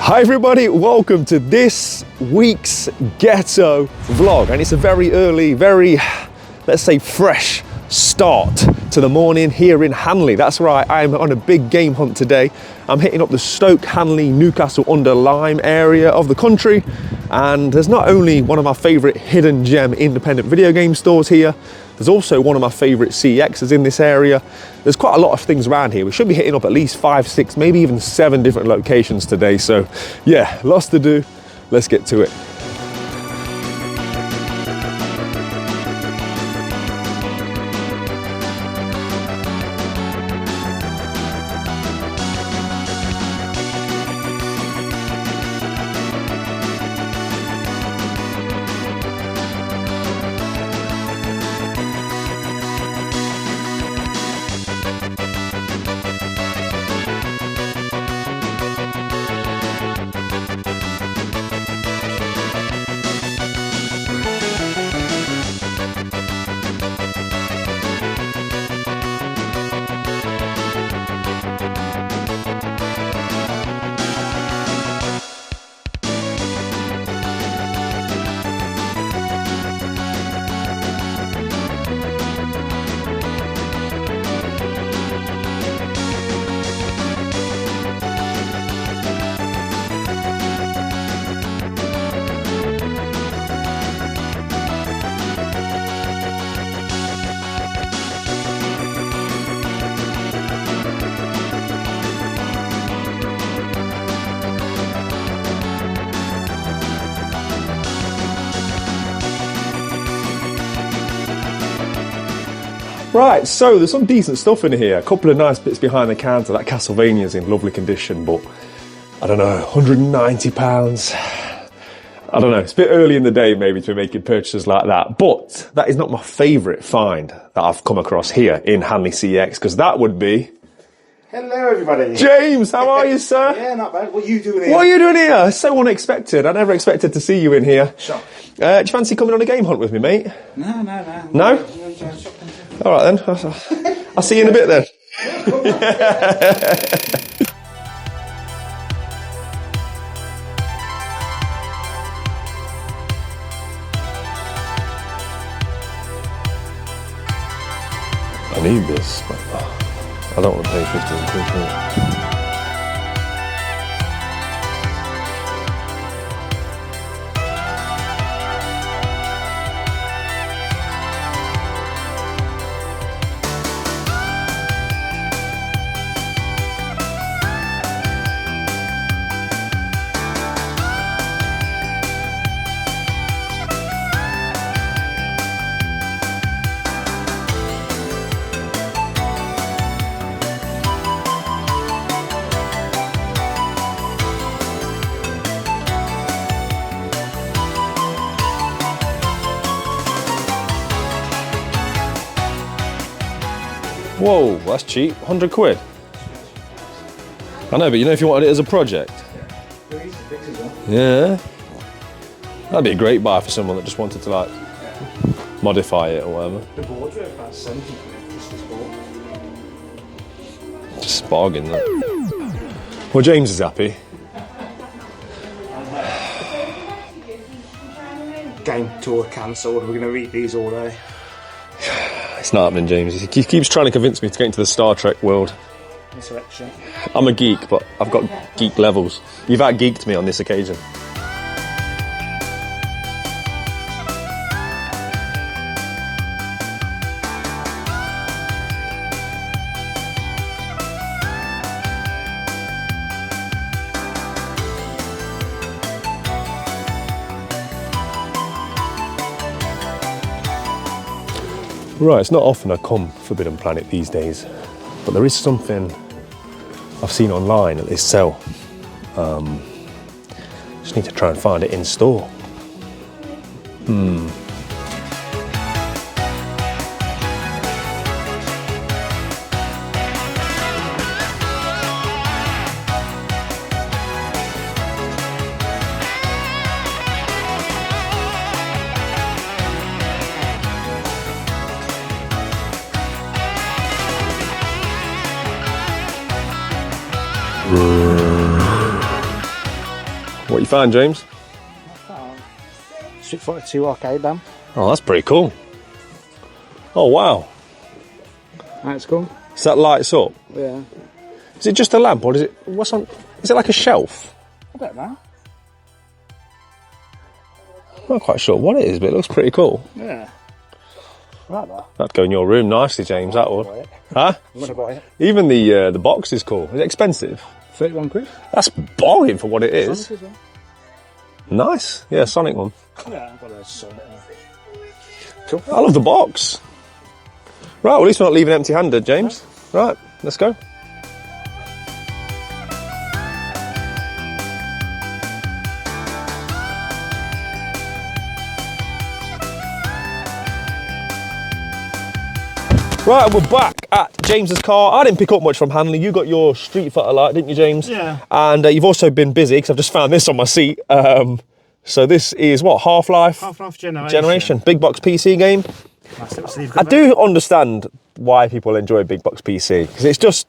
Hi everybody, welcome to this week's Ghetto vlog, and it's a very early, let's say fresh start to the morning here in Hanley. That's right, I'm on a big game hunt today. I'm hitting up the Stoke, Hanley, Newcastle under Lyme area of the country, and there's not only one of my favourite hidden gem independent video game stores here, there's also one of my favourite CXs in this area. There's quite a lot of things around here. We should be hitting up at least 5, 6, maybe even 7 different locations today. So yeah, lots to do. Let's get to it. Right, so there's some decent stuff in here. A couple of nice bits behind the counter. That Castlevania's in lovely condition, but I don't know, £190. I don't know, it's a bit early in the day maybe to be making purchases like that, but that is not my favourite find that I've come across here in Hanley CX, because that would be... Hello everybody. James, how are you, sir? Yeah, not bad. What are you doing here? What are you doing here? It's so unexpected. I never expected to see you in here. Sure. Do you fancy coming on a game hunt with me, mate? No. No? All right then. I'll see you in a bit then. I need this, but I don't want to pay 15 quid for it. Whoa, that's cheap, 100 quid. I know, but you know if you wanted it as a project? Yeah. That'd be a great buy for someone that just wanted to like modify it or whatever. The board's worth about 70 quid, just this board. Just a bargain, that. Well, James is happy. Game tour cancelled, we're going to read these all day. It's not happening, James. He keeps trying to convince me to get into the Star Trek world. Insurrection. I'm a geek, but I've got geek levels. You've out-geeked me on this occasion. Right, it's not often I come Forbidden Planet these days, but there is something I've seen online that they sell. Just need to try and find it in store. What you find, James? Street Fighter 2 arcade lamp. Oh, that's pretty cool. Oh, wow. That's cool. So that lights up? Yeah. Is it just a lamp, or is it, what's on, is it like a shelf? I don't know. I'm not quite sure what it is, but it looks pretty cool. Yeah. Right there. That'd go in your room nicely, James, that would. Huh? I'm gonna buy it. Even the box is cool. Is it expensive? 31 quid. That's bargain for what it is. Sonic as well. Nice. Yeah, Sonic one. Yeah, I've got a Sonic. Cool. I love the box. Right, well, at least we're not leaving empty-handed, James. Right, let's go. Right, we're back at James's car. I didn't pick up much from Hanley. You got your Street Fighter light, didn't you, James? Yeah. And you've also been busy, because I've just found this on my seat. So this is what, Half-Life? Half-Life Generation. Big box PC game. Nice little sleeve I cover. do understand why people enjoy big box PC, because it just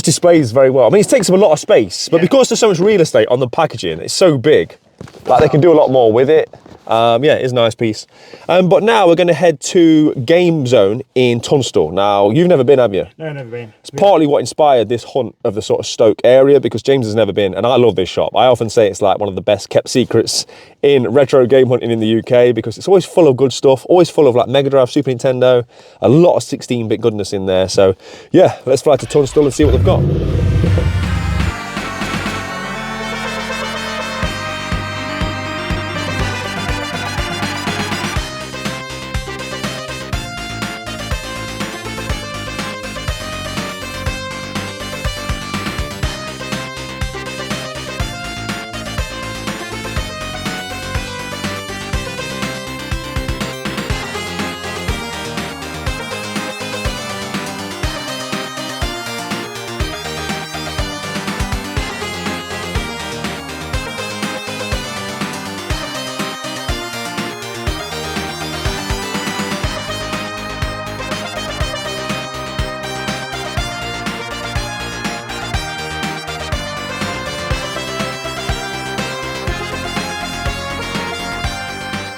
displays very well. I mean, it takes up a lot of space, but because there's so much real estate on the packaging, it's so big, like they can do a lot more with it. Yeah, it is a nice piece. But now we're going to head to Game Zone in Tunstall. Now, you've never been, have you? No, never been. It's partly what inspired this hunt of the sort of Stoke area, because James has never been, and I love this shop. I often say it's like one of the best kept secrets in retro game hunting in the UK, because it's always full of good stuff, always full of like Mega Drive, Super Nintendo, a lot of 16-bit goodness in there. So yeah, let's fly to Tunstall and see what they've got.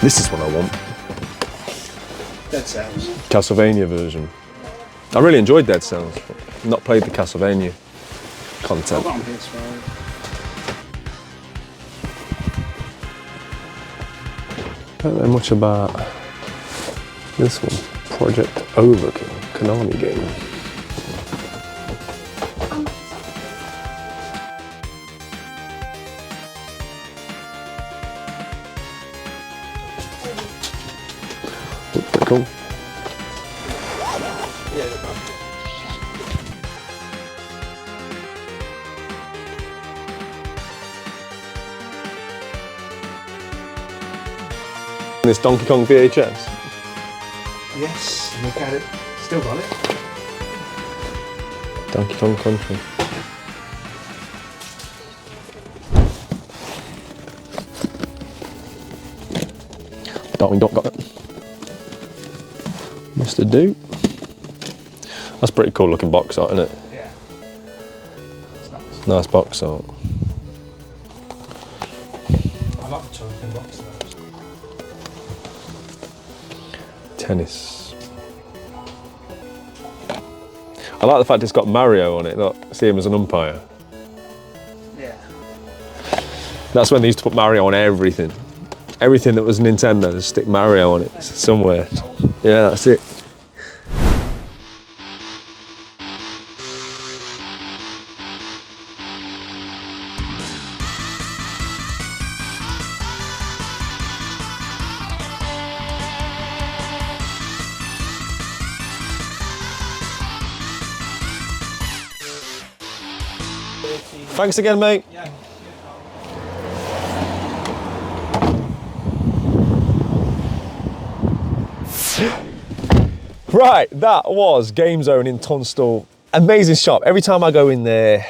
This is what I want. Dead Cells. Castlevania version. I really enjoyed Dead Cells, but not played the Castlevania content. I've got on PS3. Don't know much about this one. Project Overkill, Konami game. Looks pretty cool. This Donkey Kong VHS. Yes, look at it. Still got it. Donkey Kong Country. Darwin Dot got it. Mr. Do. That's pretty cool looking box art, isn't it? Yeah. It's nice. Nice box art. I like the token box though. Tennis. I like the fact it's got Mario on it, look, see him as an umpire. Yeah. That's when they used to put Mario on everything. Everything that was Nintendo, just stick Mario on it somewhere. Yeah, that's it. Thanks again, mate. Yeah. Right, that was Game Zone in Tunstall. Amazing shop. Every time I go in there,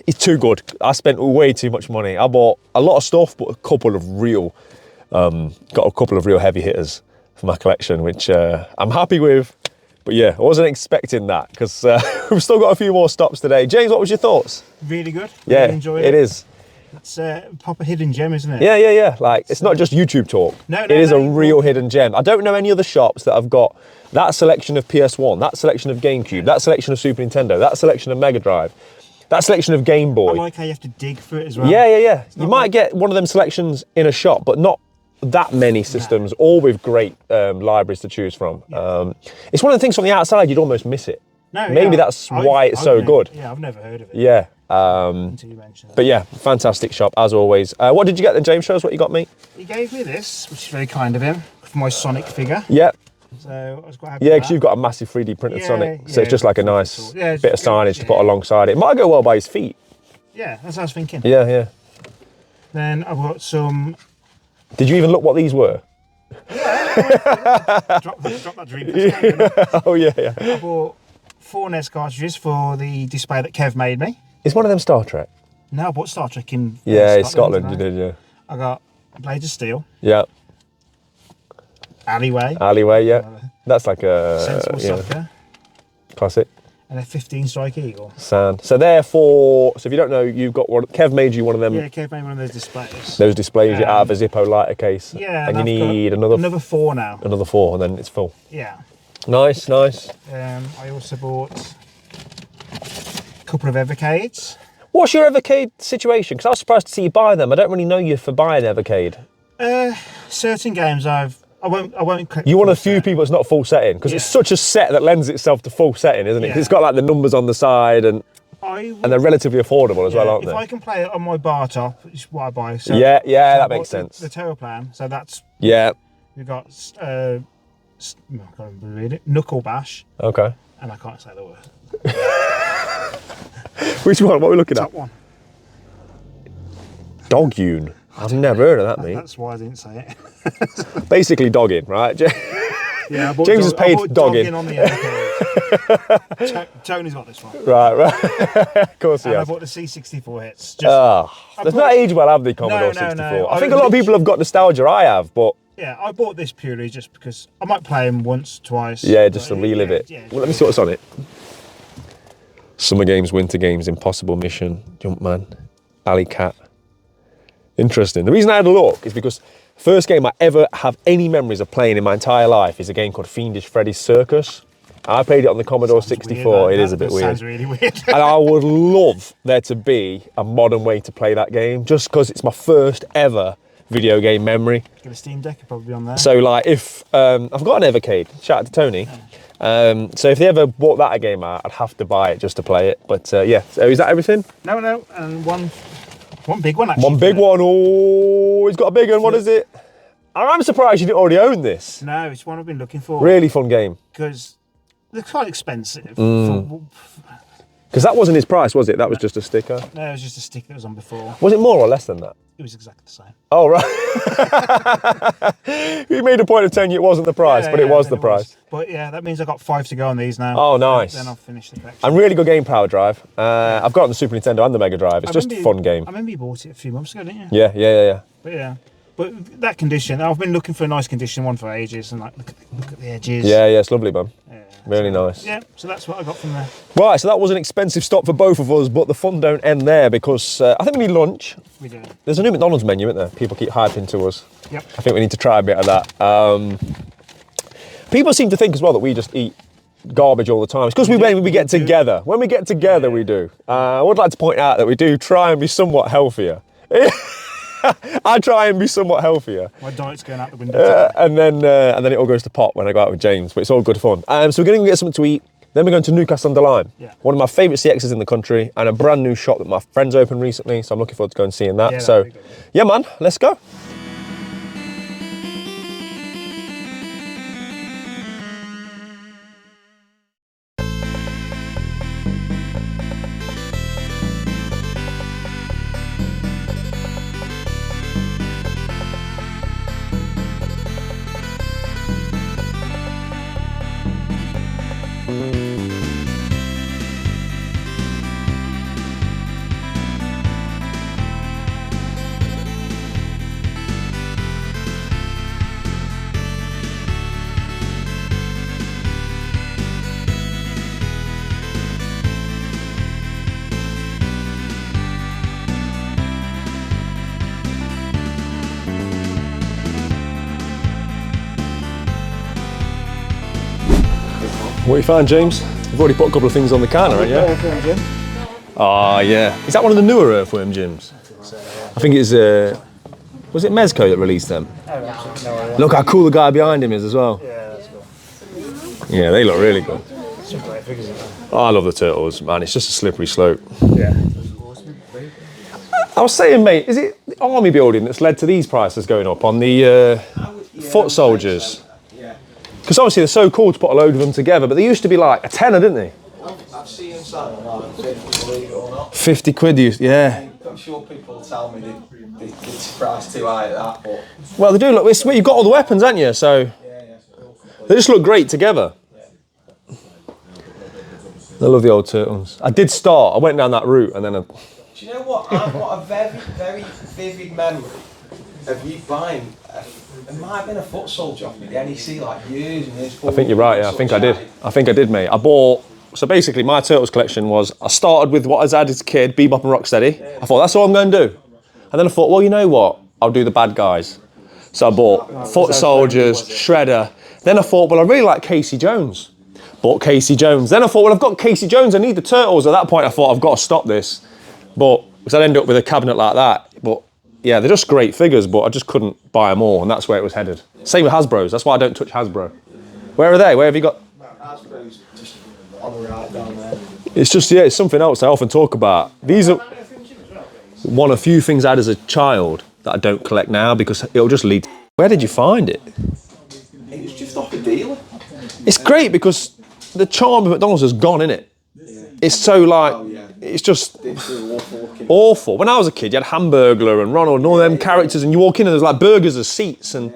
it's too good. I spent way too much money. I bought a lot of stuff, but got a couple of real heavy hitters for my collection, which I'm happy with. But yeah, I wasn't expecting that, because we've still got a few more stops today. James, what was your thoughts? Really good. Yeah, Really enjoyed it. It is. It's a proper hidden gem, isn't it? Yeah, yeah, yeah. Like, it's not just YouTube talk. No, it is a real hidden gem. I don't know any other shops that have got that selection of PS1, that selection of GameCube, that selection of Super Nintendo, that selection of Mega Drive, that selection of Game Boy. I like how you have to dig for it as well. Yeah, yeah, yeah. You might get one of them selections in a shop, but not that many systems, all with great libraries to choose from. Yeah. It's one of the things from the outside, you'd almost miss it. No, Maybe that's why it's so good. Yeah, I've never heard of it. Yeah. Until you mentioned it. But yeah, fantastic shop as always. What did you get then, James? Show us what you got me. He gave me this, which is very kind of him, for my Sonic figure. Yeah. So I was quite happy. Yeah, because you've got a massive 3D printed Sonic, so it's just like a nice bit of signage to put alongside it. It might go well by his feet. Yeah, that's what I was thinking. Yeah, yeah. Then I've got some. Did you even look what these were? Yeah, drop that dream. Oh yeah, yeah. I bought 4 NES cartridges for the display that Kev made me. Is one of them Star Trek? No, I bought Star Trek in Scotland you did, yeah. I got Blades of Steel. Yeah. Alleyway. Alleyway, yeah. That's like a Sensible Soccer. Classic. And a 15 Strike Eagle. Sound. So therefore, so if you don't know, you've got one. Kev made you one of them. Yeah, Kev made one of those displays. Those displays, you out of a Zippo lighter case. Yeah. And you need another 4 now. Another 4, and then it's full. Yeah. Nice, nice. I also bought a couple of Evercades. What's your Evercade situation? Because I was surprised to see you buy them. I don't really know you for buying Evercade. Certain games I won't. You're one of the few people that's not full setting, because it's such a set that lends itself to full setting, isn't it? 'Cause it's got like the numbers on the side, and they're relatively affordable as well, aren't they? If I can play it on my bar top, it's what I buy. So, yeah, that makes sense. The Terror Plan, so that's we've got I can't read it. Knuckle Bash. Okay. And I can't say the word. Which one? What are we looking Top at? one. Doggune. I've never heard of that, mate. That's why I didn't say it. Basically dogging, right? Yeah, James has paid dogging. On the Tony's got this one. Right. Of course he and has. I bought the C64 hits. There's not age well, have they, Commodore 64? No. I think a lot of people have got nostalgia, I have, but... Yeah, I bought this purely just because I might play him once, twice. Yeah, just to relive it. Yeah, well, let me see what's on it. Summer Games, Winter Games, Impossible Mission, Jumpman, Alley Cat. Interesting. The reason I had a look is because the first game I ever have any memories of playing in my entire life is a game called Fiendish Freddy's Circus. I played it on the Commodore 64. It is a bit weird. Sounds really weird. And I would love there to be a modern way to play that game, just because it's my first ever video game memory. Get a Steam Deck, it'll probably be on there. So like if, I've got an Evercade, shout out to Tony. So if they ever bought that game out, I'd have to buy it just to play it. But yeah, so is that everything? No, and one big one actually. One big one, oh, he's got a big one, what is it? I'm surprised you didn't already own this. No, it's one I've been looking for. Really fun game. Because they're quite expensive. Because that wasn't his price, was it? That was just a sticker? No, it was just a sticker that was on before. Was it more or less than that? It was exactly the same. Oh, right. He made a point of telling you it wasn't the price, but it was the price. But yeah, that means I've got 5 to go on these now. Oh, nice. Then I'll finish the collection. And really good game, Power Drive. I've got it on the Super Nintendo and the Mega Drive. It's just a fun game. I remember you bought it a few months ago, didn't you? Yeah. But yeah. But that condition, I've been looking for a nice condition one for ages, and like look at the edges. Yeah, it's lovely, man. Yeah, really nice. Yeah, so that's what I got from there. Right, so that was an expensive stop for both of us, but the fun don't end there because I think we need lunch. We do. There's a new McDonald's menu, isn't there? People keep hyping to us. Yep. I think we need to try a bit of that. People seem to think as well that we just eat garbage all the time. It's because when we get together. When we get together, we do. I would like to point out that we do try and be somewhat healthier. I try and be somewhat healthier. My diet's going out the window. And then it all goes to pot when I go out with James, but it's all good fun. So we're going to go get something to eat. Then we're going to Newcastle under Lyme. Yeah. One of my favourite CXs in the country, and a brand new shop that my friends opened recently. So I'm looking forward to going and seeing that. So yeah, man, let's go. What you find, James? You've already put a couple of things on the counter, haven't you? Earthworm gym. Ah, yeah. Is that one of the newer Earthworm gyms? I think it's, was it Mezco that released them? Look how cool the guy behind him is as well. Yeah, that's cool. Yeah, they look really good. Some great figures, isn't Oh, I love the turtles, man. It's just a slippery slope. there? Yeah. I was saying, mate, is it the army building that's led to these prices going up on the foot soldiers? Because obviously they're so cool to put a load of them together, but they used to be like a tenner, didn't they? I've seen them selling like 50, believe it or not. 50 quid, yeah. I'm sure people tell me it's priced too high at that, but Well, they do look, you've got all the weapons, haven't you? So they just look great together. I love the old turtles. I went down that route and then do you know what? I've got a very, very vivid memory of you buying. It might have been a foot soldier off me, the NEC, like years and years. I think you're right, yeah. I think I did, mate. I bought, so basically my Turtles collection was, I started with what I had as a kid, Bebop and Rocksteady. I thought, that's all I'm going to do. And then I thought, well, you know what? I'll do the bad guys. So I bought Foot Soldiers, Shredder. Then I thought, well, I really like Casey Jones. Bought Casey Jones. Then I thought, well, I've got Casey Jones, I need the Turtles. At that point, I thought, I've got to stop this. But, because I'd end up with a cabinet like that. But yeah, they're just great figures, but I just couldn't buy them all, and that's where it was headed. Same with Hasbro's, that's why I don't touch Hasbro. Where are they? Where have you got? Hasbro's just on the right down there. It's just, yeah, it's something else I often talk about. These are one of the few things I had as a child that I don't collect now because it'll just lead. Where did you find it? It was just off a dealer. It's great because the charm of McDonald's has gone, innit? It's so like, it's just awful. When I was a kid, you had Hamburglar and Ronald and all them characters, and you walk in and there's like burgers as seats and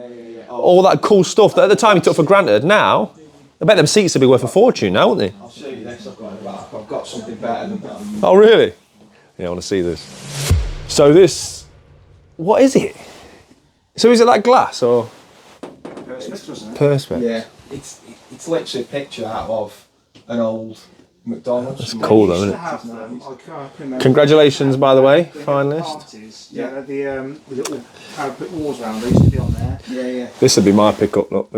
all that cool stuff that at the time you took for granted. Now, I bet them seats would be worth a fortune now, wouldn't they? I'll show you this. I've got something better than that. Oh, really? Yeah, I want to see this. So this, what is it? So is it like glass or? Perspex. Yeah, it's literally a picture out of an old McDonald's. It's cool though, isn't it? Congratulations, by the way, finalist. Yeah, the little parapet walls around, they used to be on there. Yeah. This would be my pickup, look.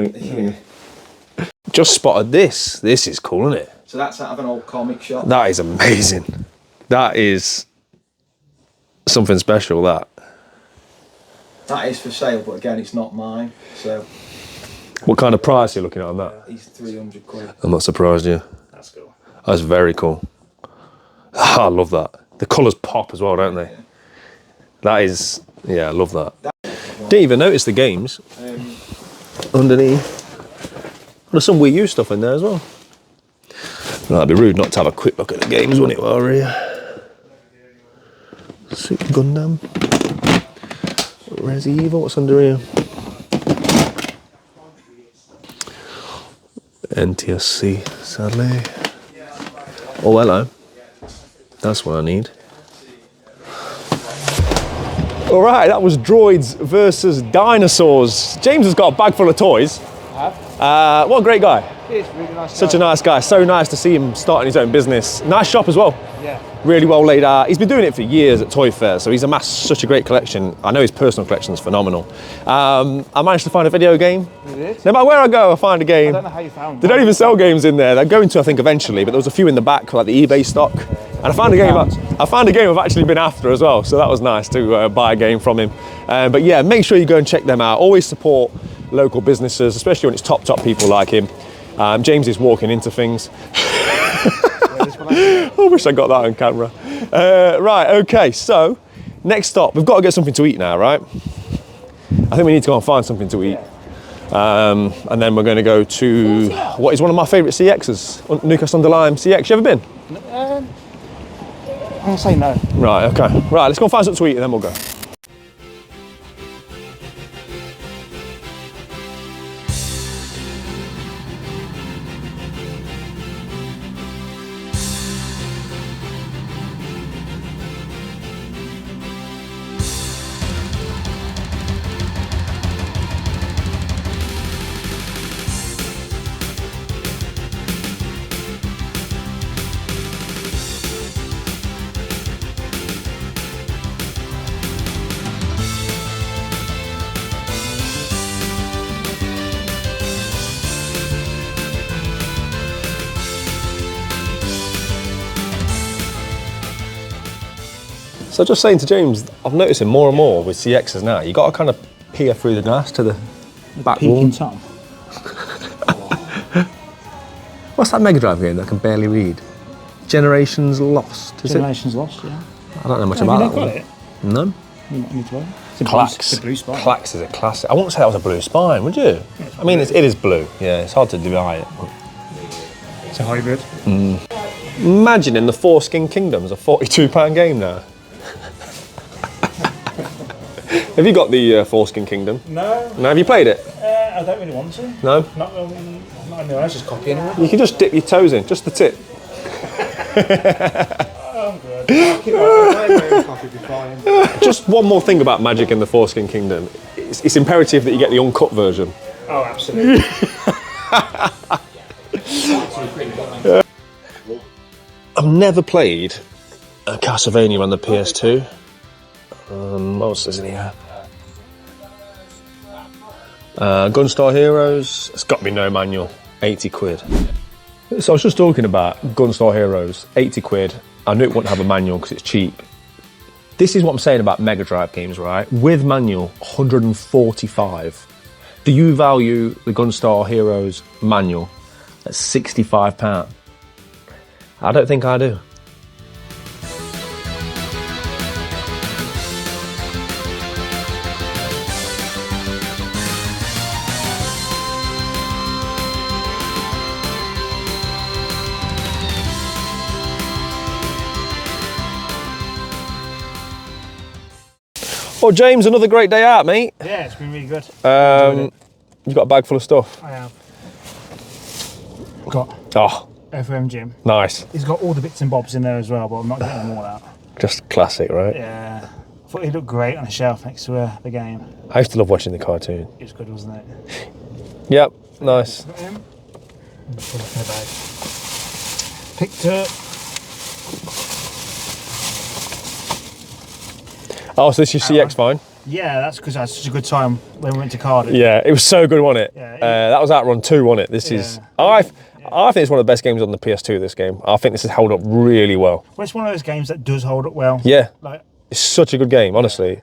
Just spotted this. This is cool, isn't it? So that's out of an old comic shop. That is amazing. That is something special, that. That is for sale, but again, it's not mine. So. What kind of price are you looking at on that? He's 300 quid. I'm not surprised, yeah. That's cool. That's very cool. I love that. The colours pop as well, don't they? Yeah. That is, yeah, I love that. Didn't even notice the games underneath. There's some Wii U stuff in there as well. Well, that'd be rude not to have a quick look at the games, wouldn't it, while we're here? Super Gundam. Resi Evil, what's under here? NTSC, sadly. Oh, hello. That's what I need. All right, that was Droids Vs Dinosaurs. James has got a bag full of toys. What a great guy. It's really nice. Such a nice guy. So nice to see him starting his own business. Nice shop as well. Yeah. Really well laid out. He's been doing it for years at Toy Fair, so he's amassed such a great collection. I know his personal collection is phenomenal. I managed to find a video game. You did? No matter where I go, I find a game. I don't know how you found They don't even sell games in there. They're going to, I think, eventually, but there was a few in the back, like the eBay stock. And I found a game. I found a game I've actually been after as well, so that was nice to buy a game from him. But yeah, make sure you go and check them out. Always support local businesses, especially when it's top people like him. James is walking into things. I wish I got that on camera. Right, okay, so next stop, we've got to get something to eat now, right? I think we need to go and find something to eat. And then we're going to go to what is one of my favourite CXs, Newcastle Lyme CX. You ever been? I'm going to say no. Right, okay. Right, let's go and find something to eat and then we'll go. So just saying to James, I'm noticing more and more with CXs now, you got to kind of peer through the glass to the back wall. Peeking Tom. What's that Mega Drive game that I can barely read? Generations Lost, is Generations Lost, yeah. I don't know much Have about you that not one. got it? No? You might need to buy it. It's a Clax. It's a blue spine. Clax is a classic. I wouldn't say that was a blue spine, would you? I mean, it is blue. Yeah, it's hard to divide it. It's a hybrid. Imagine in the Foreskin Kingdoms, a £42 game now. Have you got the Foreskin Kingdom? No. No, have you played it? I don't really want to. No? Not anyone else, just copying it. You can just dip your toes in, just the tip. I'm good. I'll keep my own copy before Just one more thing about Magic in the Foreskin Kingdom. It's imperative that you get the uncut version. Oh, absolutely. I've never played a Castlevania on the PS2. What else is in here? Gunstar Heroes. It's got to be no manual. 80 quid. So I was just talking about Gunstar Heroes. 80 quid. I knew it wouldn't have a manual because it's cheap. This is what I'm saying about Mega Drive games, right? With manual, 145. Do you value the Gunstar Heroes manual at £65? I don't think I do. Well, James, another great day out, mate. Yeah, it's been really good. You've got a bag full of stuff. I have. Got Oh, FM Gym. nice. He's got all the bits and bobs in there as well, but I'm not getting them all out. Just classic, right? Yeah. I thought he looked great on a shelf next to the game. I used to love watching the cartoon. It was good, wasn't it? Yep, nice. Got him. And put it in the bag. Picked up. Oh, so this is your CX fine? Yeah, that's because I had such a good time when we went to Cardiff. Yeah, it was so good, wasn't it? Yeah, That was Outrun 2, wasn't it? This is... I think it's one of the best games on the PS2, this game. I think this has held up really well. Well, it's one of those games that does hold up well. Yeah. Like, It's such a good game, honestly.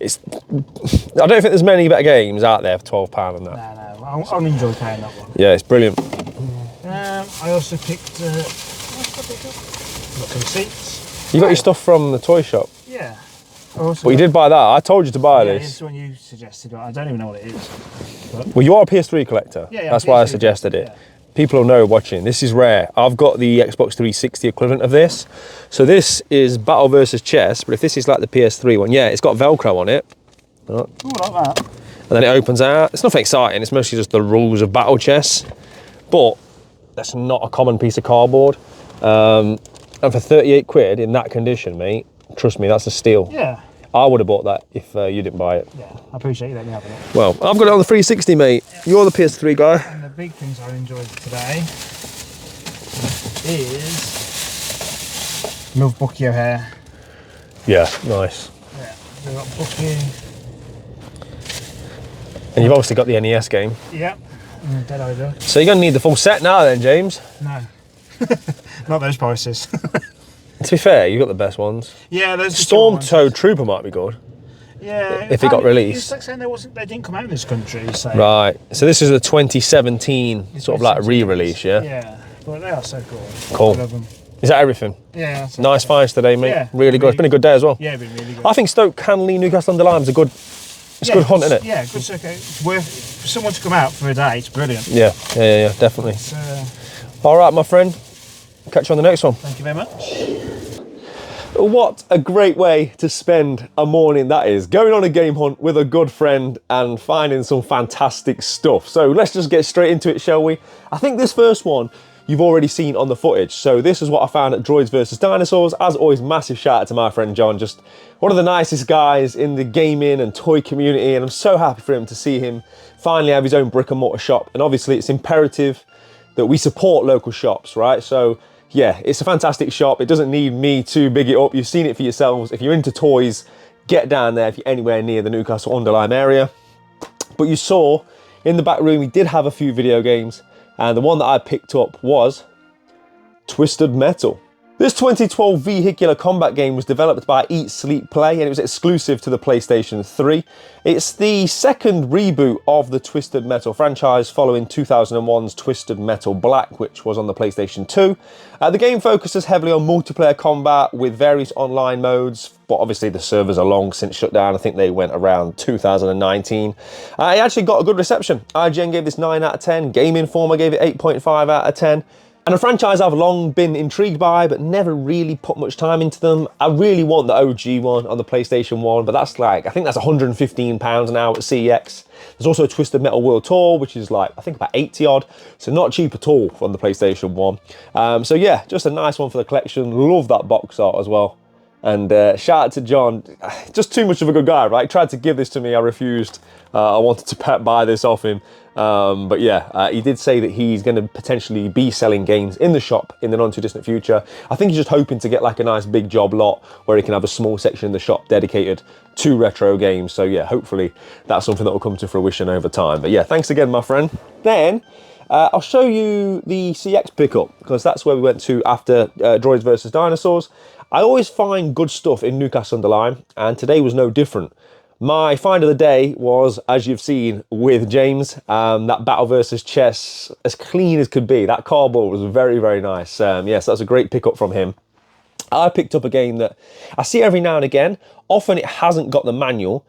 It's... I don't think there's many better games out there for £12 than that. no, I'll enjoy playing that one. Yeah, it's brilliant. I also picked... what else did I pick up? Got some seats. You got your stuff from the toy shop. Yeah. But you did buy that. I told you to buy Yeah, this. it's the one you suggested. I don't even know what it is. But Well, you are a PS3 collector. Yeah, That's why I PS3 suggested it. yeah. People will know watching. This is rare. I've got the Xbox 360 equivalent of this. So this is Battle versus Chess, but if this is like the PS3 one, yeah, it's got Velcro on it. Ooh, like that. And then it opens out. It's nothing exciting. It's mostly just the rules of Battle Chess. But that's not a common piece of cardboard. And for 38 quid in that condition, mate, trust me, that's a steal. Yeah. I would have bought that if you didn't buy it. Yeah, I appreciate you letting me have it. Well, I've got it on the 360, mate. You're the PS3 guy. And the big things I enjoyed today is love Bucky O'Hare. Yeah, nice. Yeah, we've got Bucky. And you've obviously got the NES game. Yep. And Dead Eye Duck. So you're going to need the full set now then, James. No. Not those prices. To be fair, you've got the best ones. Yeah, those Storm Toad Trooper might be good. Yeah. if it got released. It's like saying they didn't come out in this country. So. Right. So this is a 2017 sort of like re-release, yeah? Yeah, but they are so cool. Cool. I love them. Is that everything? Yeah. That's Nice it. finds today, mate. Yeah, really good. It's been a good day as well. Yeah, it's been really good. I think Stoke, Hanley, Newcastle under Lyme's a good, it's good hunt, isn't it? Yeah, good circuit. It's worth for someone to come out for a day. It's brilliant. Yeah, definitely. It's, All right, my friend. Catch you on the next one. thank you very much. What a great way to spend a morning that is. Going on a game hunt with a good friend and finding some fantastic stuff. So let's just get straight into it, shall we? I think this first one you've already seen on the footage. So this is what I found at Droids Vs Dinosaurs. As always, massive shout out to my friend John. Just one of the nicest guys in the gaming and toy community. And I'm so happy for him to see him finally have his own brick and mortar shop. And obviously it's imperative that we support local shops, right? So yeah, it's a fantastic shop. It doesn't need me to big it up. You've seen it for yourselves. If you're into toys, get down there if you're anywhere near the Newcastle under Lyme area. But you saw in the back room, we did have a few video games. And the one that I picked up was Twisted Metal. This 2012 vehicular combat game was developed by Eat Sleep Play and it was exclusive to the PlayStation 3. It's the second reboot of the Twisted Metal franchise following 2001's Twisted Metal Black, which was on the PlayStation 2. The game focuses heavily on multiplayer combat with various online modes, but obviously the servers are long since shut down. I think they went around 2019. It actually got a good reception. IGN gave this 9 out of 10, Game Informer gave it 8.5 out of 10. And a franchise I've long been intrigued by, but never really put much time into them. I really want the OG one on the PlayStation 1, but that's like, I think that's £115 now at CX. There's also a Twisted Metal World Tour, which is like, I think about 80 odd. So not cheap at all on the PlayStation 1. So yeah, just a nice one for the collection. Love that box art as well. And shout out to John, just too much of a good guy, right? He tried to give this to me, I refused. I wanted to buy this off him. But yeah, he did say that he's going to potentially be selling games in the shop in the not too distant future. I think he's just hoping to get like a nice big job lot where he can have a small section in the shop dedicated to retro games. So yeah, hopefully that's something that will come to fruition over time. But yeah, thanks again, my friend. Then I'll show you the CX pickup because that's where we went to after Droids Vs Dinosaurs. I always find good stuff in Newcastle under Lyme, and today was no different. My find of the day was, as you've seen with James, that Battle versus Chess, as clean as could be. That cardboard was very, very nice. Yes, that's a great pickup from him. I picked up a game that I see every now and again. Often it hasn't got the manual,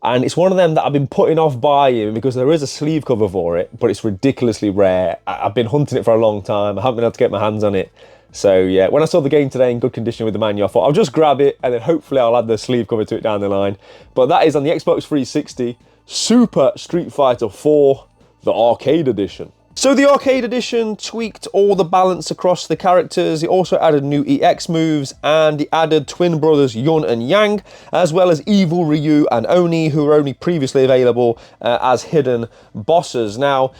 and it's one of them that I've been putting off buying because there is a sleeve cover for it, but it's ridiculously rare. I've been hunting it for a long time. I haven't been able to get my hands on it. So yeah, when I saw the game today in good condition with the manual, I thought I'll just grab it and then hopefully I'll add the sleeve cover to it down the line. But that is on the Xbox 360, Super Street Fighter 4, the Arcade Edition. So the Arcade Edition tweaked all the balance across the characters. It also added new EX moves and it added twin brothers Yun and Yang, as well as Evil Ryu and Oni, who were only previously available as hidden bosses. Now,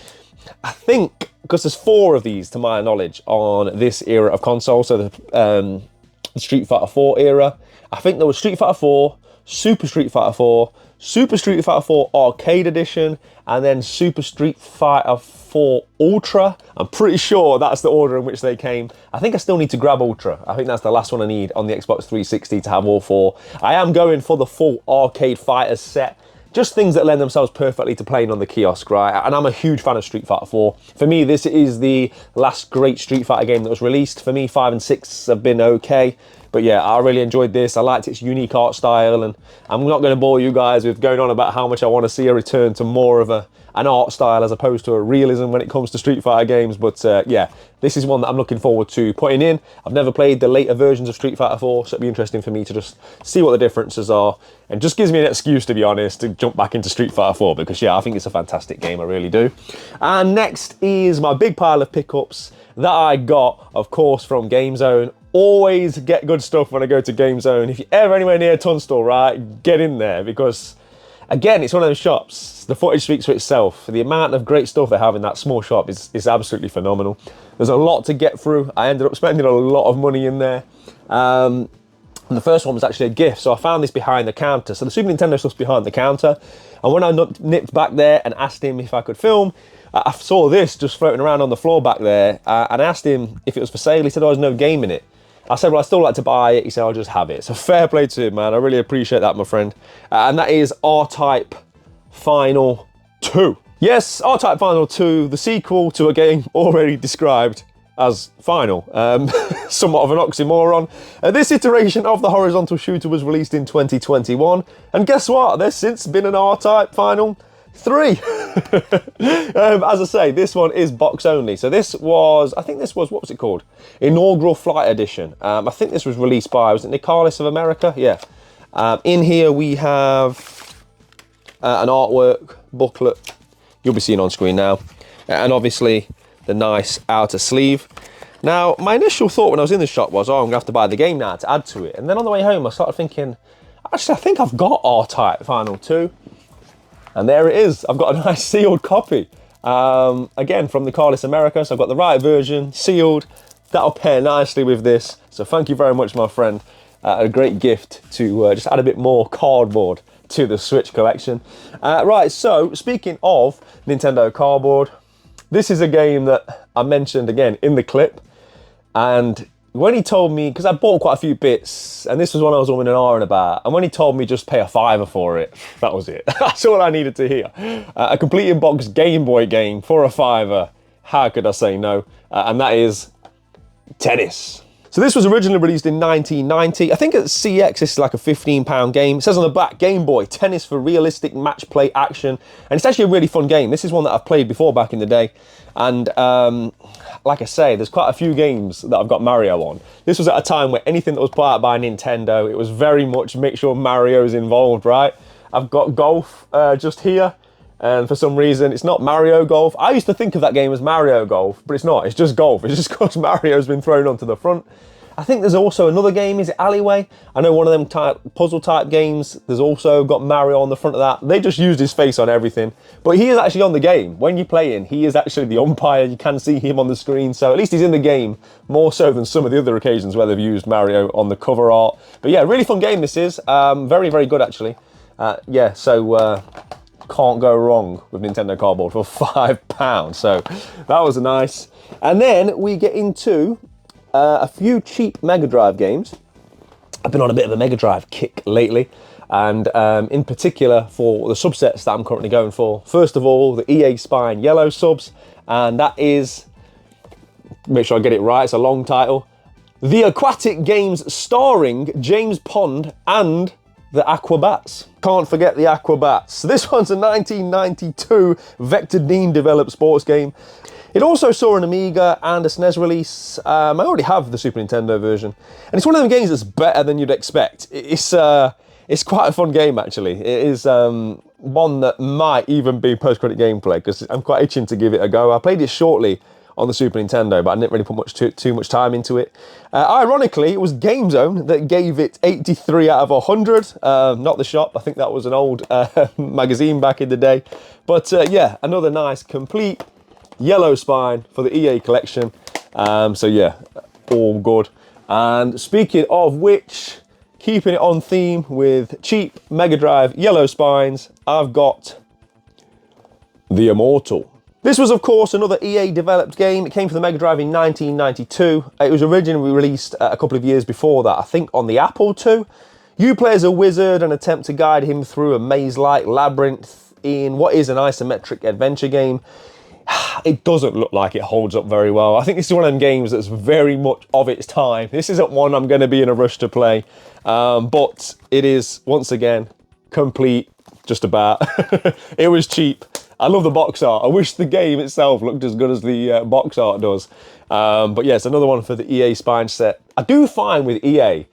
I think, because there's 4 of these to my knowledge on this era of console, so the Street Fighter 4 era. I think there was Street Fighter 4, Super Street Fighter 4, Super Street Fighter 4 Arcade Edition, and then Super Street Fighter 4 Ultra. I'm pretty sure that's the order in which they came. I think I still need to grab Ultra. I think that's the last one I need on the Xbox 360 to have all 4. I am going for the full Arcade Fighters set. Just things that lend themselves perfectly to playing on the kiosk, right? And I'm a huge fan of Street Fighter 4. For me, this is the last great Street Fighter game that was released. For me, 5 and 6 have been okay. But yeah, I really enjoyed this. I liked its unique art style, and I'm not going to bore you guys with going on about how much I want to see a return to more of an art style as opposed to a realism when it comes to Street Fighter games. But yeah, this is one that I'm looking forward to putting in. I've never played the later versions of Street Fighter 4, so it'd be interesting for me to just see what the differences are. And just gives me an excuse, to be honest, to jump back into Street Fighter 4 because yeah, I think it's a fantastic game, I really do. And next is my big pile of pickups that I got, of course, from GameZone. Always get good stuff when I go to GameZone. If you're ever anywhere near Tunstall, right, get in there because, again, it's one of those shops. The footage speaks for itself. The amount of great stuff they have in that small shop is absolutely phenomenal. There's a lot to get through. I ended up spending a lot of money in there. And the first one was actually a gift, so I found this behind the counter. So the Super Nintendo stuff's behind the counter. And when I nipped back there and asked him if I could film, I saw this just floating around on the floor back there. And I asked him if it was for sale. He said, oh, there's no game in it. I said, well, I'd still like to buy it. He said, I'll just have it. So fair play to him, man. I really appreciate that, my friend. And that is R-Type Final 2. Yes, R-Type Final 2, the sequel to a game already described as Final. Somewhat of an oxymoron. This iteration of the horizontal shooter was released in 2021. And guess what? There's since been an R-Type Final 3. As I say, this one is box only. So this was, I think this was, what was it called? Inaugural Flight Edition. I think this was released by, was it Icarus of America? Yeah. In here we have an artwork booklet you'll be seeing on screen now. And obviously the nice outer sleeve. Now, my initial thought when I was in the shop was, oh, I'm gonna have to buy the game now to add to it. And then on the way home, I started thinking, actually, I think I've got R-Type Final 2. And there it is. I've got a nice sealed copy. Again, from the Carlis America. So I've got the right version, sealed. That'll pair nicely with this. So thank you very much, my friend. A great gift to just add a bit more cardboard to the Switch collection. Right, so speaking of Nintendo cardboard, this is a game that I mentioned again in the clip. And when he told me, because I bought quite a few bits, and this was one I was umming and ahhing about, and when he told me just pay a £5 for it, that was it. That's all I needed to hear. A complete in-box Game Boy game for a £5. How could I say no? And that is tennis. So this was originally released in 1990. I think at CX, this is like a £15 game. It says on the back, Game Boy, tennis for realistic match play action. And it's actually a really fun game. This is one that I've played before back in the day. And like I say, there's quite a few games that I've got Mario on. This was at a time where anything that was put out by Nintendo, it was very much make sure Mario's involved, right? I've got golf just here. And for some reason, it's not Mario Golf. I used to think of that game as Mario Golf, but it's not. It's just golf. It's just because Mario's been thrown onto the front. I think there's also another game. Is it Alleyway? I know one of them puzzle type games. There's also got Mario on the front of that. They just used his face on everything. But he is actually on the game. When you're playing, he is actually the umpire. You can see him on the screen. So at least he's in the game more so than some of the other occasions where they've used Mario on the cover art. But yeah, really fun game this is. Very, very good actually. Yeah, so... can't go wrong with Nintendo cardboard for £5. So that was nice. And then we get into a few cheap Mega Drive games. I've been on a bit of a Mega Drive kick lately, and in particular for the subsets that I'm currently going for. First of all, the EA Spine Yellow subs, and that is, make sure I get it right, it's a long title, The Aquatic Games starring James Pond and the Aquabats. Can't forget the Aquabats. This one's a 1992 Vector Dean developed sports game. It also saw an Amiga and a SNES release. I already have the Super Nintendo version. And it's one of them games that's better than you'd expect. It's quite a fun game actually. It is one that might even be post-credit gameplay because I'm quite itching to give it a go. I played it shortly on the Super Nintendo, but I didn't really put too much time into it. Ironically, it was GameZone that gave it 83 out of 100, not the shop. I think that was an old magazine back in the day. But yeah, another nice, complete yellow spine for the EA collection. So yeah, all good. And speaking of which, keeping it on theme with cheap Mega Drive yellow spines, I've got The Immortal. This was, of course, another EA-developed game. It came for the Mega Drive in 1992. It was originally released a couple of years before that, I think on the Apple II. You play as a wizard and attempt to guide him through a maze-like labyrinth in what is an isometric adventure game. It doesn't look like it holds up very well. I think this is one of them games that's very much of its time. This isn't one I'm going to be in a rush to play. But it is, once again, complete, just about. It was cheap. I love the box art. I wish the game itself looked as good as the box art does. But yeah, it's another one for the EA Spine set. I do find with EA,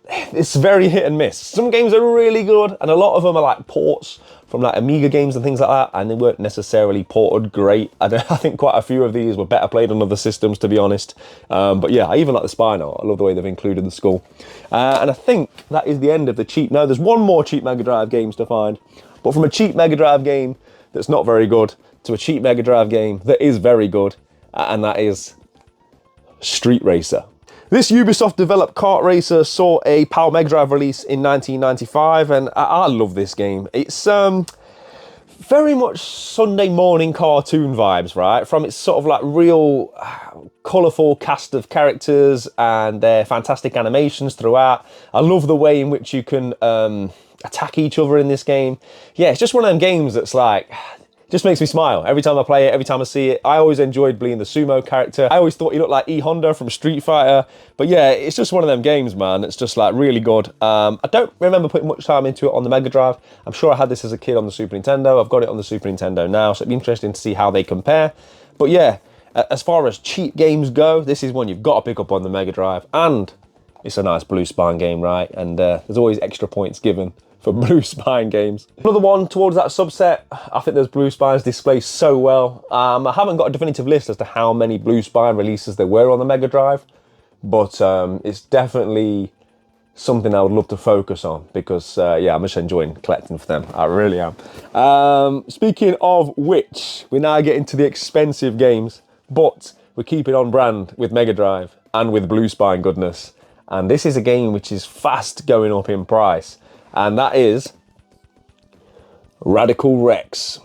it's very hit and miss. Some games are really good, and a lot of them are like ports from like Amiga games and things like that, and they weren't necessarily ported great. I think quite a few of these were better played on other systems, to be honest. But yeah, I even like the spine art. I love the way they've included the skull. And I think that is the end of the cheap. Now, there's one more cheap Mega Drive games to find, but from a cheap Mega Drive game that's not very good to a cheap Mega Drive game that is very good, and that is Street Racer. This Ubisoft developed kart racer saw a PAL Mega Drive release in 1995, and I love this game. It's very much Sunday morning cartoon vibes, right? From its sort of like real colourful cast of characters and their fantastic animations throughout. I love the way in which you can attack each other in this game. Yeah, it's just one of them games that's like, just makes me smile every time I play it, every time I see it. I always enjoyed being the sumo character. I always thought he looked like E Honda from Street Fighter. But yeah, it's just one of them games, man. It's just like really good. I don't remember putting much time into it on the Mega Drive. I'm sure I had this as a kid on the Super Nintendo. I've got it on the Super Nintendo now, so it'd be interesting to see how they compare. But yeah, as far as cheap games go, this is one you've got to pick up on the Mega Drive. And it's a nice Blue Spine game, right? And there's always extra points given for Blue Spine games. Another one towards that subset, I think those Blue Spines display so well. I haven't got a definitive list as to how many Blue Spine releases there were on the Mega Drive, but it's definitely something I would love to focus on because, yeah, I'm just enjoying collecting for them. I really am. Speaking of which, we now get into the expensive games, but we're keeping on brand with Mega Drive and with Blue Spine goodness. And this is a game which is fast going up in price, and that is Radical Rex.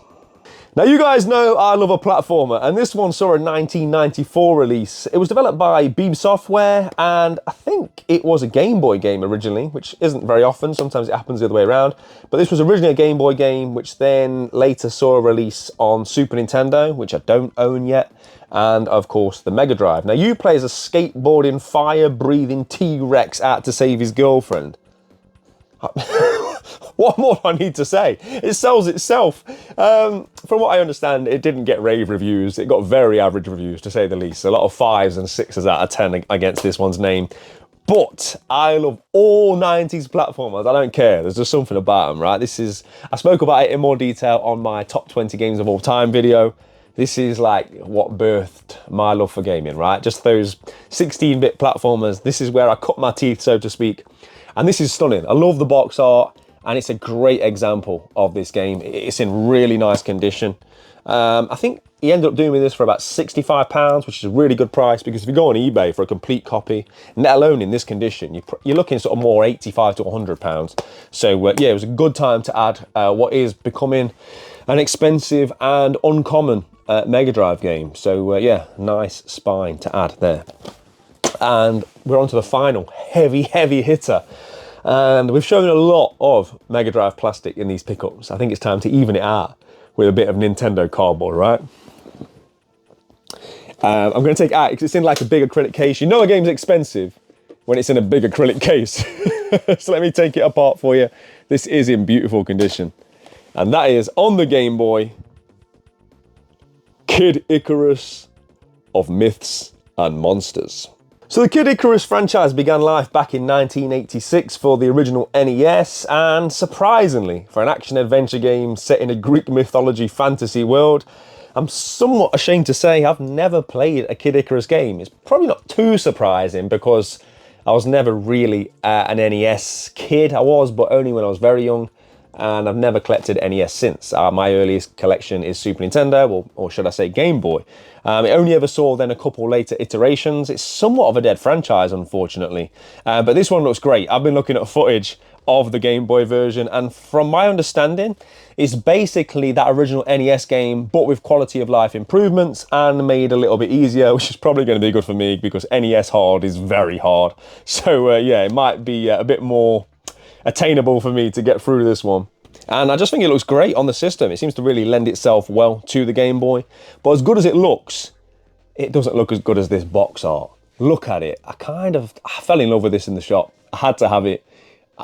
Now, you guys know I love a platformer, and this one saw a 1994 release. It was developed by Beam Software, and I think it was a Game Boy game originally, which isn't very often. Sometimes it happens the other way around. But this was originally a Game Boy game, which then later saw a release on Super Nintendo, which I don't own yet, and of course the Mega Drive. Now, you play as a skateboarding, fire-breathing T-Rex out to save his girlfriend. What more do I need to say? It sells itself. From what I understand, it didn't get rave reviews. It got very average reviews, to say the least. A lot of 5s and 6s out of 10 against this one's name. But I love all 90s platformers. I don't care. There's just something about them, right? I spoke about it in more detail on my top 20 games of all time video. This is like what birthed my love for gaming, right? Just those 16-bit platformers. This is where I cut my teeth, so to speak. And this is stunning. I love the box art, and it's a great example of this game. It's in really nice condition. I think he ended up doing this for about £65, which is a really good price, because if you go on eBay for a complete copy, let alone in this condition, you're looking sort of more £85 to £100. So yeah, it was a good time to add what is becoming an expensive and uncommon Mega Drive game. So yeah, nice spine to add there. And we're on to the final heavy hitter. And we've shown a lot of Mega Drive plastic in these pickups. I think it's time to even it out with a bit of Nintendo cardboard, right? I'm going to take it out because it's in like a big acrylic case. You know a game's expensive when it's in a big acrylic case. So let me take it apart for you. This is in beautiful condition. And that is, on the Game Boy, Kid Icarus of Myths and Monsters. So the Kid Icarus franchise began life back in 1986 for the original NES, and surprisingly, for an action-adventure game set in a Greek mythology fantasy world, I'm somewhat ashamed to say I've never played a Kid Icarus game. It's probably not too surprising because I was never really an NES kid. I was, but only when I was very young, and I've never collected NES since. My earliest collection is Super Nintendo, or should I say Game Boy. It only ever saw then a couple later iterations. It's somewhat of a dead franchise, unfortunately. But this one looks great. I've been looking at footage of the Game Boy version, and from my understanding, it's basically that original NES game, but with quality of life improvements and made a little bit easier, which is probably going to be good for me because NES hard is very hard. So yeah, it might be a bit more attainable for me to get through this one. And I just think it looks great on the system. It seems to really lend itself well to the Game Boy. But as good as it looks, it doesn't look as good as this box art. Look at it. I fell in love with this in the shop. I had to have it.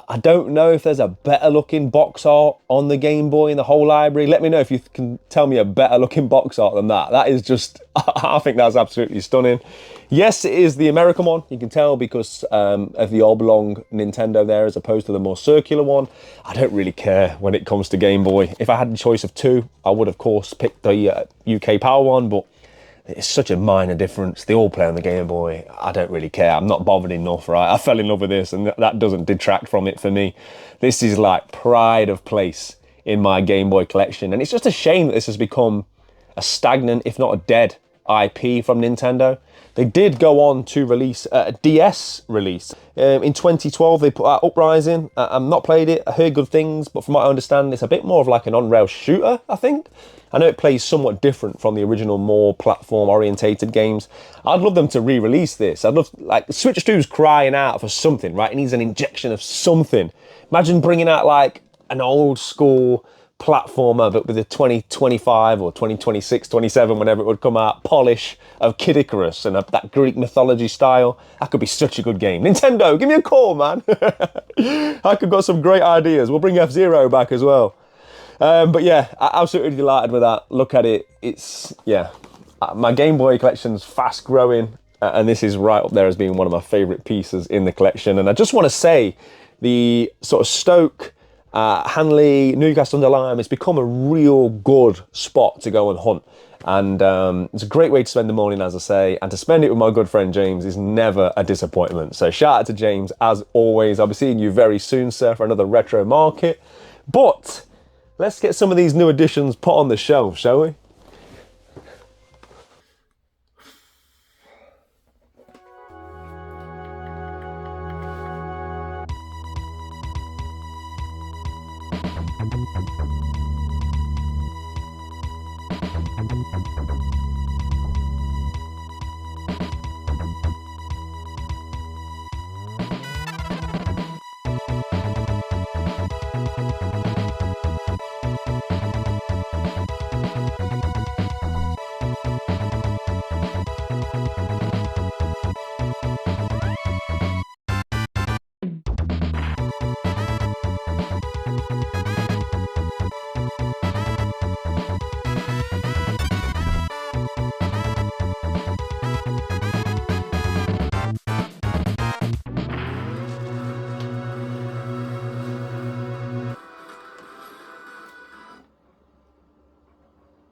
I don't know if there's a better looking box art on the Game Boy in the whole library. Let me know if you can tell me a better looking box art than that. That is just, I think that's absolutely stunning. Yes, it is the American one. You can tell because of the oblong Nintendo there as opposed to the more circular one. I don't really care when it comes to Game Boy. If I had a choice of two, I would of course pick the UK Power one, but it's such a minor difference. They all play on the Game Boy. I don't really care. I'm not bothered enough, right? I fell in love with this, and that doesn't detract from it for me. This is like pride of place in my Game Boy collection. And it's just a shame that this has become a stagnant, if not a dead, IP from Nintendo. They did go on to release a DS release. In 2012, they put out Uprising. I've not played it. I heard good things, but from what I understand, it's a bit more of like an on-rail shooter, I think. I know it plays somewhat different from the original, more platform-orientated games. I'd love them to re-release this. I'd love, like, Switch 2's crying out for something, right? It needs an injection of something. Imagine bringing out, like, an old-school platformer, but with a 2025 or 2026, 27, whenever it would come out, polish of Kid Icarus and that Greek mythology style. That could be such a good game. Nintendo, give me a call, man. I could got some great ideas. We'll bring F-Zero back as well. But yeah, absolutely delighted with that. Look at it. It's, yeah, my Game Boy collection's fast growing, and this is right up there as being one of my favourite pieces in the collection. And I just want to say, the sort of Stoke, Hanley, Newcastle under Lyme, it's become a real good spot to go and hunt. And it's a great way to spend the morning, as I say, and to spend it with my good friend James is never a disappointment. So shout out to James, as always. I'll be seeing you very soon, sir, for another retro market. But let's get some of these new additions put on the shelf, shall we?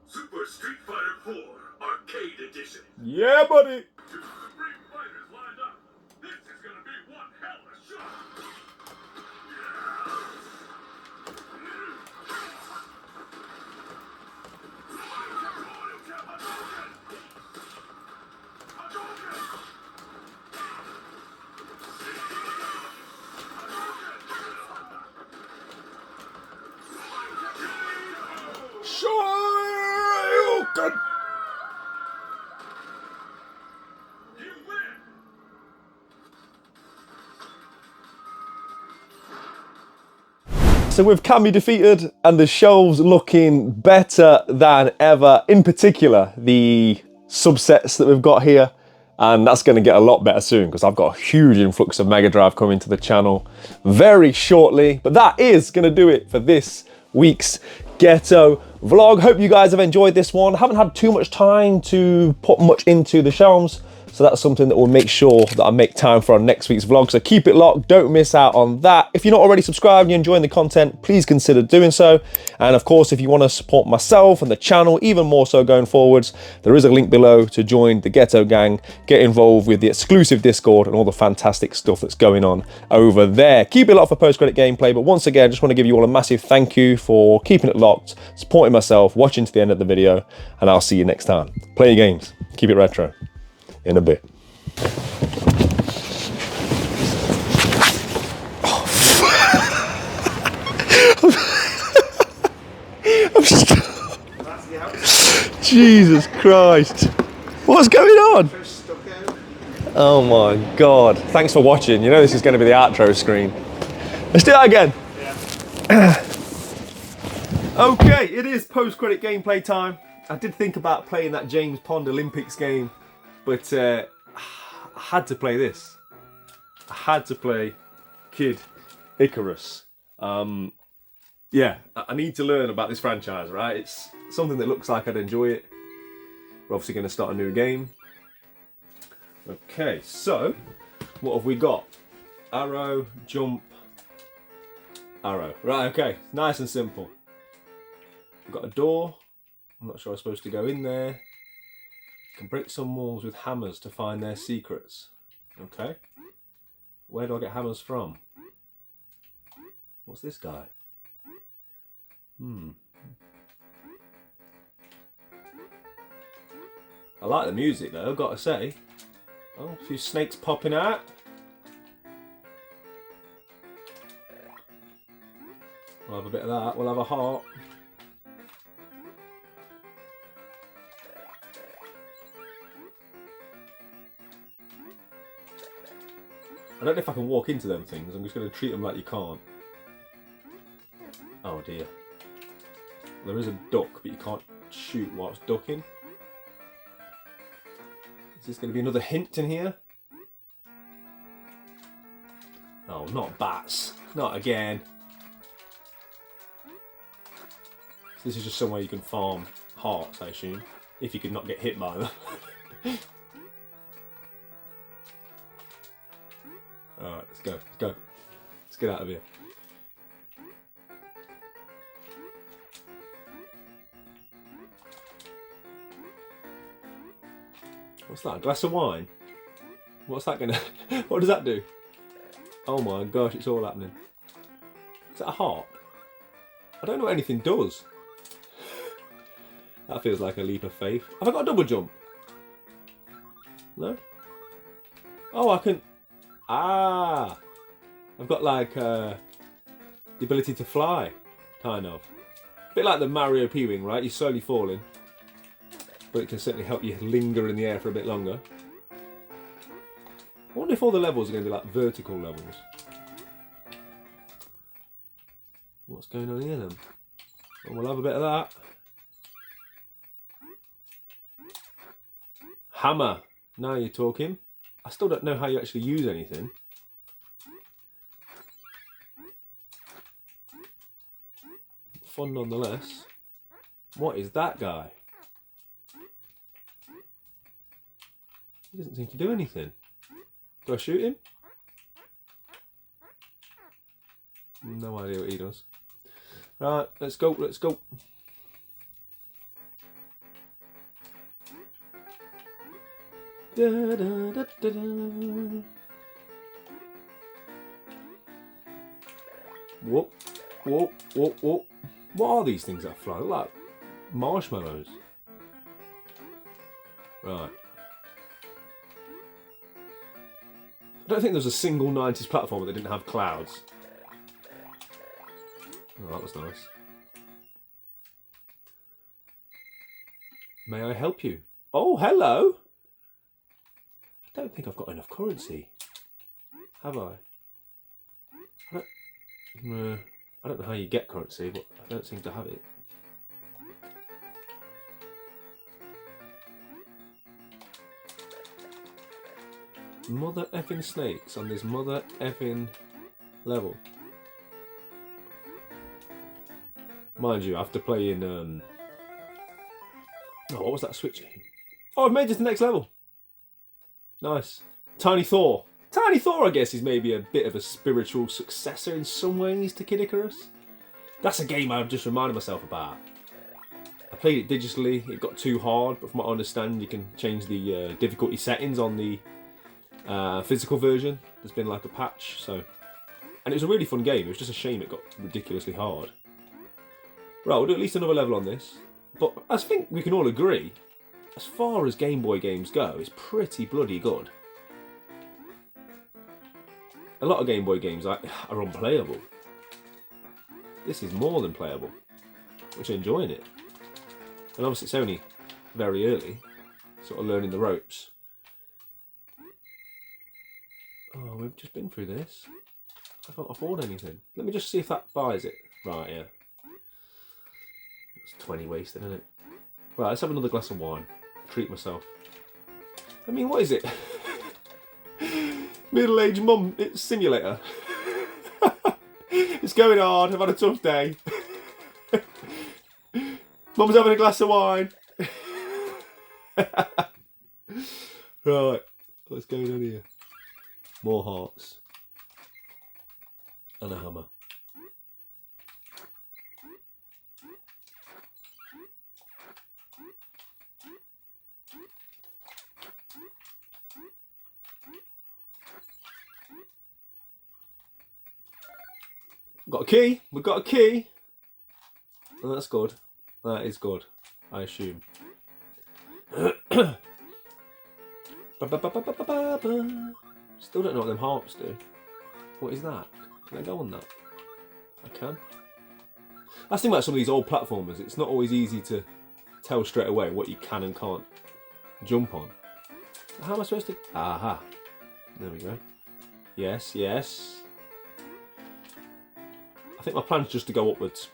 Super Street Fighter 4 Arcade Edition. Yeah, buddy. Two supreme fighters lined up. This is gonna be one hell of a shot. Shoryuken. You win. So with Cammy defeated and the shelves looking better than ever, in particular the subsets that we've got here, and that's going to get a lot better soon because I've got a huge influx of Mega Drive coming to the channel very shortly. But that is going to do it for this week's Ghetto vlog. Hope you guys have enjoyed this one. I haven't had too much time to put much into the shelves, so that's something that we'll make sure that I make time for on next week's vlog. So keep it locked, don't miss out on that. If you're not already subscribed and you're enjoying the content, please consider doing so. And of course, if you want to support myself and the channel even more so going forwards, there is a link below to join the Ghetto gang, get involved with the exclusive Discord and all the fantastic stuff that's going on over there. Keep it locked for post-credit gameplay, but once again, just want to give you all a massive thank you for keeping it locked, supporting myself, watching to the end of the video, and I'll see you next time. Play your games, keep it retro. In a bit. Jesus Christ. What's going on? Oh my God. Thanks for watching. You know this is going to be the outro screen. Let's do that again. Yeah. Okay, it is post-credit gameplay time. I did think about playing that James Pond Olympics game, but I had to play this. I had to play Kid Icarus. Yeah, I need to learn about this franchise, right? It's something that looks like I'd enjoy it. We're obviously going to start a new game. Okay, so what have we got? Arrow, jump, arrow. Right, okay, nice and simple. We've got a door. I'm not sure I'm supposed to go in there. Can break some walls with hammers to find their secrets. Okay. Where do I get hammers from? What's this guy? I like the music though, gotta say. Oh, a few snakes popping out. We'll have a bit of that. We'll have a heart. I don't know if I can walk into them things. I'm just going to treat them like you can't. Oh dear. There is a duck, but you can't shoot whilst ducking. Is this going to be another hint in here? Oh, not bats. Not again. So this is just somewhere you can farm hearts, I assume. If you could not get hit by them. Alright, let's go, let's go. Let's get out of here. What's that, a glass of wine? What's that gonna, what does that do? Oh my gosh, it's all happening. Is that a heart? I don't know what anything does. That feels like a leap of faith. Have I got a double jump? No? Oh, I can... Ah! I've got like the ability to fly, kind of. A bit like the Mario P-Wing, right? You're slowly falling. but it can certainly help you linger in the air for a bit longer. I wonder if all the levels are going to be like vertical levels. What's going on here then? Well, we'll have a bit of that. Hammer. Now you're talking. I still don't know how you actually use anything. Fun nonetheless. What is that guy? He doesn't seem to do anything. Do I shoot him? No idea what he does. Right, let's go, let's go. Da, da, da, da, da. Whoop, whoop, whoop, whoop. What are these things that fly? Like marshmallows. Right. I don't think there's a single 90s platform that didn't have clouds. Oh, that was nice. May I help you? Oh, hello! I don't think I've got enough currency. Have I? I don't know how you get currency, but I don't seem to have it. Mother effing snakes on this mother effing level. Mind you, after playing oh, what was that Switch game? Oh, I've made it to the next level. Nice. Tiny Thor. Tiny Thor, I guess, is maybe a bit of a spiritual successor in some ways to Kid Icarus. That's a game I've just reminded myself about. I played it digitally, it got too hard, but from what I understand, you can change the difficulty settings on the physical version. There's been like a patch, so... And it was a really fun game, it was just a shame it got ridiculously hard. Right, we'll do at least another level on this. But I think we can all agree, as far as Game Boy games go, it's pretty bloody good. A lot of Game Boy games are unplayable. This is more than playable, which I'm enjoying it. And obviously it's only very early, sort of learning the ropes. Oh, we've just been through this. I can't afford anything. Let me just see if that buys it. Right, yeah. It's 20 wasted, isn't it? Right, let's have another glass of wine. Treat myself. I mean, what is it? Middle-aged mum simulator. It's going hard, I've had a tough day. Mum's having a glass of wine. Right, what's going on here? More hearts. And a hammer. Got a key. We've got a key. And that's good. That is good, I assume. Still don't know what them harps do. What is that? Can I go on that? I can. That's the thing about some of these old platformers. It's not always easy to tell straight away what you can and can't jump on. How am I supposed to... Aha. There we go. Yes, yes. I think my plan's just to go upwards.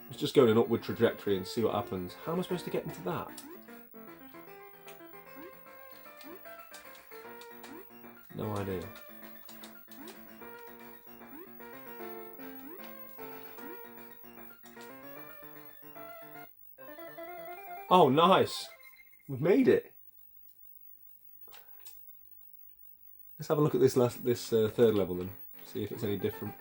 It's just going an upward trajectory and see what happens. How am I supposed to get into that? No idea. Oh, nice. We've made it. Let's have a look at this third level then. See if it's any different.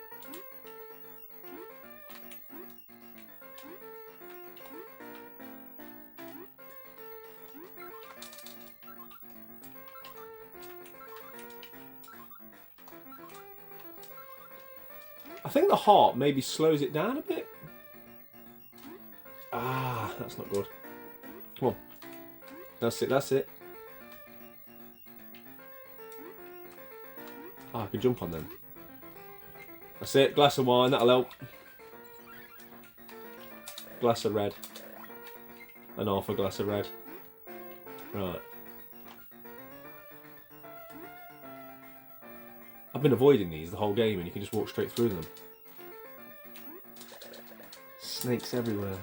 I think the heart maybe slows it down a bit. Ah, that's not good. Come on. That's it, that's it. Ah, I could jump on them. That's it, glass of wine, that'll help. Glass of red. And half a glass of red. Right. I've been avoiding these the whole game and you can just walk straight through them. Snakes everywhere.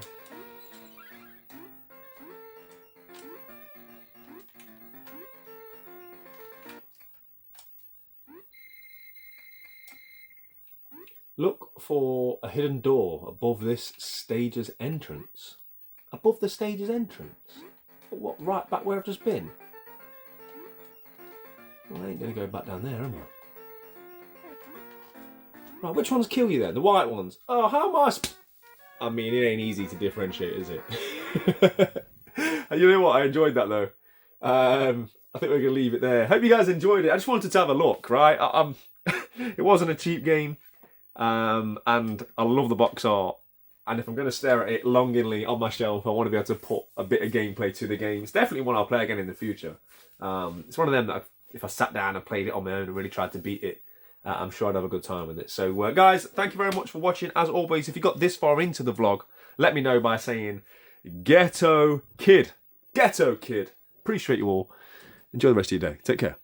Look for a hidden door above this stage's entrance. Above the stage's entrance? What, right back where I've just been? Well, I ain't gonna go back down there, am I? Right, which ones kill you then? The white ones? Oh, how am I mean, it ain't easy to differentiate, is it? You know what? I enjoyed that though. I think we're gonna leave it there. Hope you guys enjoyed it. I just wanted to have a look, right? It wasn't a cheap game, and I love the box art. And if I'm going to stare at it longingly on my shelf, I want to be able to put a bit of gameplay to the game. It's definitely one I'll play again in the future. It's one of them that if I sat down and played it on my own and really tried to beat it, I'm sure I'd have a good time with it. So guys, thank you very much for watching. As always, if you got this far into the vlog, let me know by saying Ghetto Kid. Ghetto Kid. Appreciate you all. Enjoy the rest of your day. Take care.